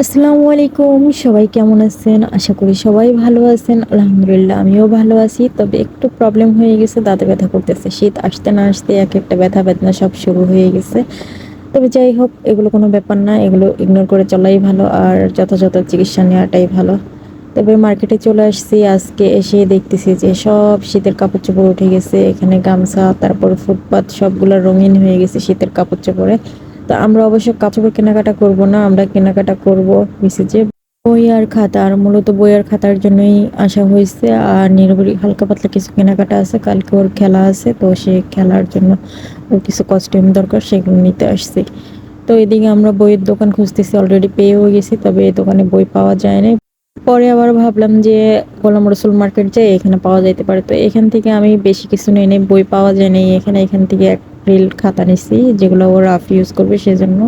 আসসালামু আলাইকুম, সবাই কেমন আছেন? আশা করি সবাই ভালো আছেন। আলহামদুলিল্লাহ আমিও ভালো আছি। তবে একটু প্রবলেম হয়ে গেছে, দাঁতে ব্যথা করতেছে। শীত আসতে না আসতে এক একটা ব্যথা বেদনা সব শুরু হয়ে গেছে। তবে যাই হোক, এগুলো কোনো ব্যাপার না, এগুলো ইগনোর করে চলাই ভালো আর যথাযথ চিকিৎসা নেওয়াটাই ভালো। তবে মার্কেটে চলে আসছি, আজকে এসে দেখতেছি যে সব শীতের কাপড়-চোপড় উঠে গেছে। এখানে গামছা, তারপর ফুটপাত সবগুলা রঙিন হয়ে গেছে শীতের কাপড়-চোপড়ে। তো আমরা অবশ্য কাপড় কেনাকাটা করব না, আমরা কেনাকাটা করব হইছে যে বই আর খাতা। আর মূলত বই আর খাতার জন্যই আসা হয়েছে। আর নিরিবিলি হালকা পাতলা কিছু কেনাকাটা আছে, কালকে ওর খেলা আছে, তো সে খেলার জন্য ওর কিছু কস্টিউম দরকার, সেগুলো নিতে আসছি। তো এদিকে আমরা বইয়ের দোকান খুঁজতেছি, অলরেডি পেয়েও গেছি, তবে এই দোকানে বই পাওয়া যায় না। পরে আবার ভাবলাম যে গোলাম রসুল মার্কেট যাই, এখানে পাওয়া যাইতে পারে। তো এখান থেকে আমি বেশি কিছু নিয়ে নেই, বই পাওয়া যায় নাই এখানে। এখান থেকে অ্যাক্রিল খাতা নিছি, যেগুলো ও রাফ ইউজ করবে সেজন্য।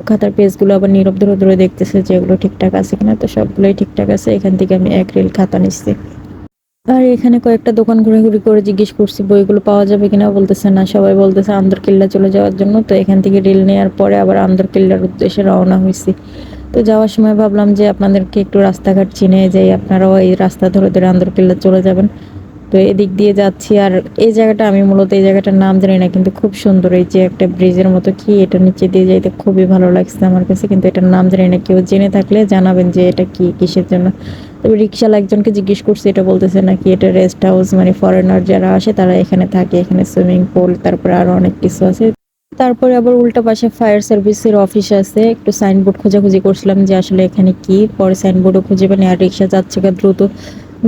খাতার পেজগুলো আবার নীরব ধরে ধরে দেখতেছে যে এগুলো ঠিকঠাক আছে কিনা, তো সবগুলোই ঠিকঠাক আছে। এখান থেকে আমি অ্যাক্রিল খাতা নিচ্ছি। আর এখানে কয়েকটা দোকান ঘোরাঘুরি করে জিজ্ঞেস করছি বইগুলো পাওয়া যাবে কিনা, বলতেছে না, সবাই বলতেছে আন্দরকিল্লা চলে যাওয়ার জন্য। তো এখান থেকে রিল নেওয়ার পরে আবার আন্দরকিল্লার উদ্দেশ্যে রওনা হয়েছি। তো যাওয়ার সময় ভাবলাম যে আপনাদেরকে একটু রাস্তাঘাট চিনে যাই, আপনারাও এই রাস্তা ধরে ধরে আন্দরকিল্লা চলে যাবেন। তো এদিক দিয়ে যাচ্ছি। আর এই জায়গাটা, আমি মূলত এই জায়গাটার নাম জানি না, কিন্তু খুব সুন্দর। এই যে একটা ব্রিজের মতো কি, এটা নিচে দিয়ে যাইতে খুবই ভালো লাগছে আমার কাছে, কিন্তু এটার নাম জানি না। কেউ জেনে থাকলে জানাবেন যে এটা কি, কিসের জন্য। তবে রিক্সাওয়ালা একজনকে জিজ্ঞেস করছি, এটা বলতেছে নাকি এটা রেস্ট হাউস, মানে ফরেনার যারা আসে তারা এখানে থাকে। এখানে সুইমিং পুল, তারপরে আরো অনেক কিছু আছে। তারপরে আবার উল্টা পাশে ফায়ার সার্ভিসের অফিস আছে। একটু সাইনবোর্ড খোঁজাখুঁজি করছিলাম যে আসলে এখানে কি, পরে সাইনবোর্ডও খুঁজে পাইনি। আর রিক্সা যাচ্ছে গা দ্রুত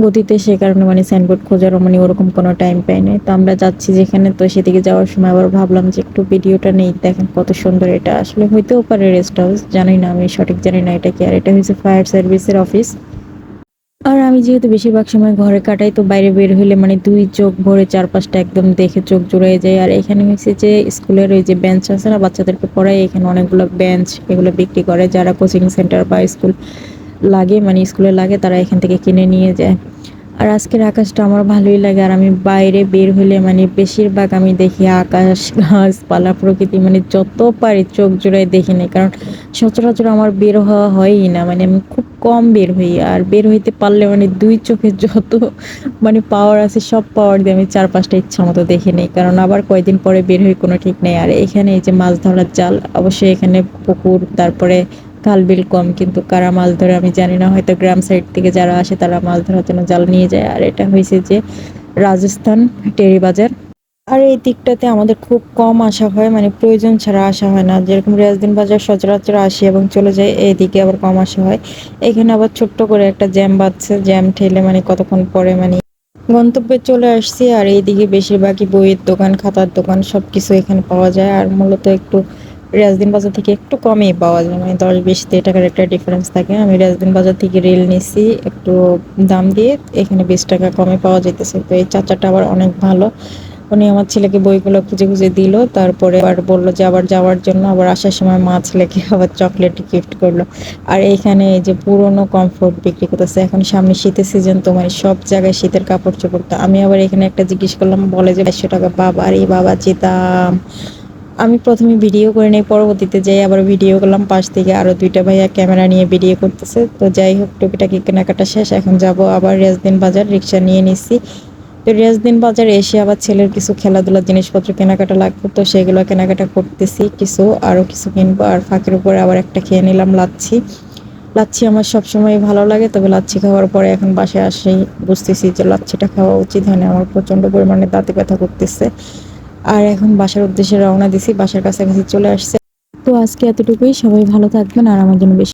গতিতে, সে কারণে মানে সাইনবোর্ড খোঁজারও মানে ওরকম কোনো টাইম পাই নাই। তো আমরা যাচ্ছি যেখানে, তো সেদিকে যাওয়ার সময় আবার ভাবলাম যে একটু ভিডিওটা নেই। দেখেন কত সুন্দর, এটা আসলে হইতেও পারে রেস্ট হাউস, জানি না, আমি সঠিক জানি না এটা কি। আর এটা হচ্ছে ফায়ার সার্ভিসের অফিস। আর আমি যেহেতু বেশিরভাগ সময় ঘরে কাটাই, তো বাইরে বের হইলে মানে দুই চোখ ভরে চারপাশটা একদম দেখে চোখ জুড়িয়ে যায়। আর এখানে হচ্ছে যে স্কুলের ওই যে বেঞ্চ আছে না, বাচ্চাদেরকে পড়ায়, এখানে অনেকগুলো বেঞ্চ এগুলো বিক্রি করে। যারা কোচিং সেন্টার বা স্কুল লাগে, মানে স্কুলে লাগে, তারা এখান থেকে কিনে নিয়ে যায়। আর আজকের আকাশটা আমার ভালোই লাগে। আর আমি বাইরে বের হলে মানে বেশিরভাগ আমি দেখি আকাশ, গাছপালা, প্রকৃতি, মানে যত পারি চোখ জুড়াই দেখি নেই। কারণ সচরাচর আমার বের হওয়া হয়ই না, মানে আমি খুব কম বের হই। আর বের হইতে পারলে মানে দুই চোখে যত মানে পাওয়ার আছে সব পাওয়ার দিয়ে আমি চারপাশটা ইচ্ছা মতো দেখে নেই। কারণ আবার কয়দিন পরে বের হই কোনো ঠিক নেই। আর এখানে এই যে মাছ ধরার জাল, অবশ্যই এখানে পুকুর, তারপরে খাল বিল কম, কিন্তু কারা মাছ ধরে আমি জানি না। হয়তো গ্রাম সাইড থেকে যারা আসে তারা মাছ ধরার জন্য জাল নিয়ে যায়। আর এটা হয়েছে যে রাজস্থান টেরি বাজার। আর এই দিকটাতে আমাদের খুব কম আসা হয়, মানে প্রয়োজন ছাড়া আসা হয় না। যেরকম রেজদিন বাজার সচরাচর আসি এবং চলে যায়, এইদিকে আবার কম আসা হয়। এখানে আবার ছোট্ট করে একটা জ্যাম বাজছে, জ্যাম ঠেলে মানে কতক্ষণ পরে মানে গন্তব্যে চলে আসছি। আর এইদিকে বেশিরভাগই বইয়ের দোকান, খাতার দোকান, সবকিছু এখানে পাওয়া যায়। আর মূলত একটু রাজদিন বাজার থেকে একটু কমই পাওয়া যায়, মানে 10-20 টাকার একটা ডিফারেন্স থাকে। আমি রাজদিন বাজার থেকে রেল নিছি একটু দাম দিয়ে, এখানে 20 টাকা কমে পাওয়া যাইতেছে। তো এই চাচাটা আবার অনেক ভালো, উনি আমার ছেলেকে বইগুলো খুঁজে খুঁজে দিল। তারপরে আবার বললো যে আবার যাওয়ার জন্য, আবার আসার সময় মা ছেলেকে আবার চকলেট গিফট করলো। আর এইখানে এই যে পুরনো কমফোর্ট বিক্রি করতেছে, এখন সামনে শীতের সিজন, তো মানে সব জায়গায় শীতের কাপড় চোপড়। তো আমি আবার এখানে একটা জিজ্ঞেস করলাম, বলে যে 500 টাকা। বাবা রে বাবা, যে দাম! আমি প্রথমে ভিডিও করে নেই, পরবর্তীতে যাই আবার ভিডিও করলাম। পাশ থেকে আরো দুইটা ভাইয়া ক্যামেরা নিয়ে ভিডিও করতেছে। তো যাই হোক, টুকিটাকি কেনাকাটা শেষ, এখন যাব আবার রেজদিন বাজার, রিক্সা নিয়ে নিচ্ছি। তো রেজদিন বাজারে এসে আবার ছেলের কিছু খেলাধুলার জিনিসপত্র কেনাকাটা লাগবে, তো সেগুলো কেনাকাটা করতেছি। কিছু আরো কিছু কিনবো। আর ফাঁকের উপরে আবার একটা খেয়ে নিলাম লাচ্ছি। লাচ্ছি আমার সবসময় ভালো লাগে, তবে লাচ্ছি খাওয়ার পরে এখন বাসায় আসেই বুঝতেছি যে লাচ্ছিটা খাওয়া উচিত হয় না, আমার প্রচণ্ড পরিমাণে দাঁতে ব্যথা করতেছে। আর এখন বাসার উদ্দেশ্যে রওনা দিছি, বাসার কাছাকাছি চলে আসছে। তো আজকে এতটুকুই, সবাই ভালো থাকবেন আর আমার জন্য বেশি